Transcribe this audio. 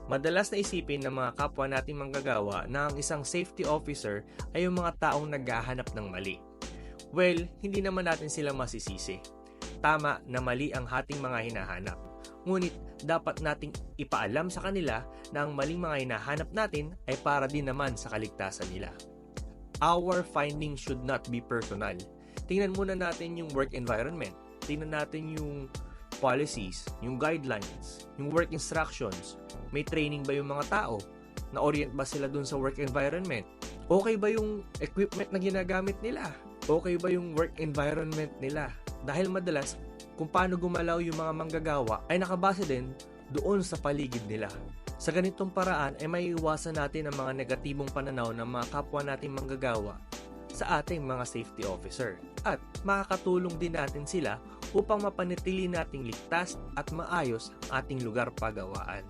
Madalas na isipin ng mga kapwa nating manggagawa na ang isang safety officer ay yung mga taong naghahanap ng mali. Well, hindi naman natin sila masisisi. Tama na mali ang ating mga hinahanap. Ngunit dapat nating ipaalam sa kanila na ang maling mga hinahanap natin ay para din naman sa kaligtasan nila. Our findings should not be personal. Tingnan muna natin yung work environment. Tingnan natin yung policies, yung guidelines, yung work instructions. May training ba yung mga tao? Na-orient ba sila dun sa work environment? Okay ba yung equipment na ginagamit nila? Okay ba yung work environment nila? Dahil madalas, kung paano gumalaw yung mga manggagawa ay nakabase din doon sa paligid nila. Sa ganitong paraan ay maiiwasan natin ang mga negatibong pananaw ng mga kapwa nating manggagawa sa ating mga safety officer at makakatulong din natin sila upang mapanatili nating ligtas at maayos ang ating lugar pagawaan.